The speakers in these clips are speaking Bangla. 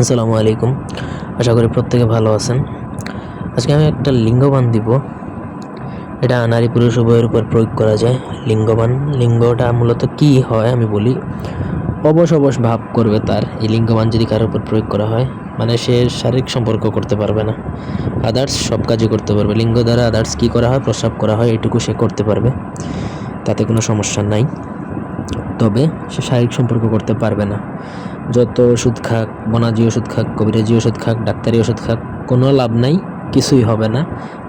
আসসালামু আলাইকুম। আশা করি প্রত্যেকে ভালো আছেন। আজকে আমি একটা লিঙ্গবান দিব। এটা নারী পুরুষ উভয়ের উপর প্রয়োগ করা যায়। লিঙ্গটা মূলত কি হয় আমি বলি। অবশ ভাব করবে তার এই লিঙ্গবান যদি কারোর উপর প্রয়োগ করা হয়, মানে সে শারীরিক সম্পর্ক করতে পারবে না, আদার্স সব কাজই করতে পারবে। লিঙ্গ দ্বারা আদার্স কী করা হয়, প্রস্রাব করা হয়, এটুকু সে করতে পারবে, তাতে কোনো সমস্যা নাই। তবে সে শারীরিক সম্পর্ক করতে পারবে না। যত ওষুধ খাক, বনাজি ওষুধ খাক, কবিরাজি ওষুধ খাক, ডাক্তারি ওষুধ খাক, কোনো লাভ নাই, কিছুই হবে না।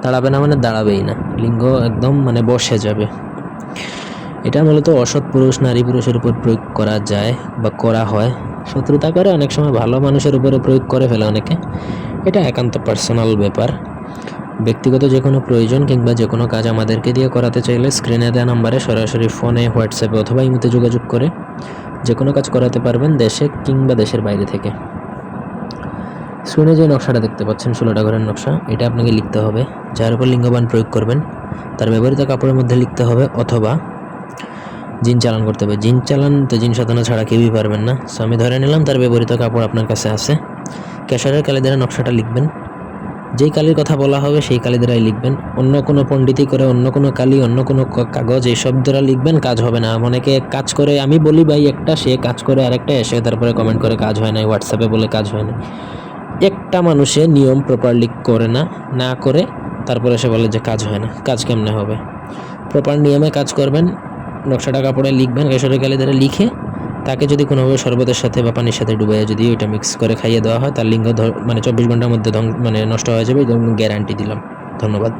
দাঁড়াবে না মানে দাঁড়াবেই না, লিঙ্গ একদম মানে বসে যাবে। এটা মূলত অসৎ পুরুষ নারী পুরুষের উপর প্রয়োগ করা যায় বা করা হয়। শত্রুতা করে, অনেক সময় ভালো মানুষের উপরে প্রয়োগ করে ফেলে অনেকে। এটা একান্ত পার্সোনাল ব্যাপার। ব্যক্তিগত যে কোনো প্রয়োজন কিংবা যে কোনো কাজ আমাদেরকে দিয়ে করাতে চাইলে স্ক্রিনে দেওয়া নাম্বারে সরাসরি ফোনে, হোয়াটসঅ্যাপে অথবা ইমোতে যোগাযোগ করে যে কোনো কাজ করাতে পারবেন, দেশে কিংবা দেশের বাইরে থেকে। স্ক্রিনে যে নকশাটা দেখতে পাচ্ছেন, 16টা ঘরের নকশা, এটা আপনাকে লিখতে হবে। যার উপর লিঙ্গবান প্রয়োগ করবেন তার ব্যবহৃত কাপড়ের মধ্যে লিখতে হবে, অথবা জিন চালান করতে হবে। জিন চালান তো জিন সাধনা ছাড়া কেউই পারবেন না। সো আমি ধরে নিলাম তার ব্যবহৃত কাপড় আপনার কাছে আছে। কেশরের কালি দ্বারা নকশাটা লিখবেন। যেই কালির কথা বলা হবে সেই কালি দ্বারাই লিখবেন। অন্য কোনো পণ্ডিতি করে, অন্য কোনো কালি, অন্য কোনো কাগজ, এইসব দ্বারা লিখবেন, কাজ হবে না। অনেকে কাজ করে, আমি বলি ভাই একটা, সে কাজ করে আরেকটা, এসে তারপরে কমেন্ট করে কাজ হয় না, হোয়াটসঅ্যাপে বলে কাজ হয় না। একটা মানুষে নিয়ম প্রপারলি করে না করে তারপরে সে বলে যে কাজ হয় না। কাজ কেমনে হবে? প্রপার নিয়মে কাজ করবেন, নকশাটা কাপড়ে লিখবেন, কেশরের কালি দ্বারা লিখে তাকে যদি কোনোভাবে শরবতের সাথে বা পানির সাথে ডুবাইয়া যদি ওইটা মিক্স করে খাইয়ে দেওয়া হয়, তার লিঙ্গ মানে 24 ঘন্টার মধ্যে নষ্ট হয়ে যাবে, গ্যারান্টি দিলাম। ধন্যবাদ।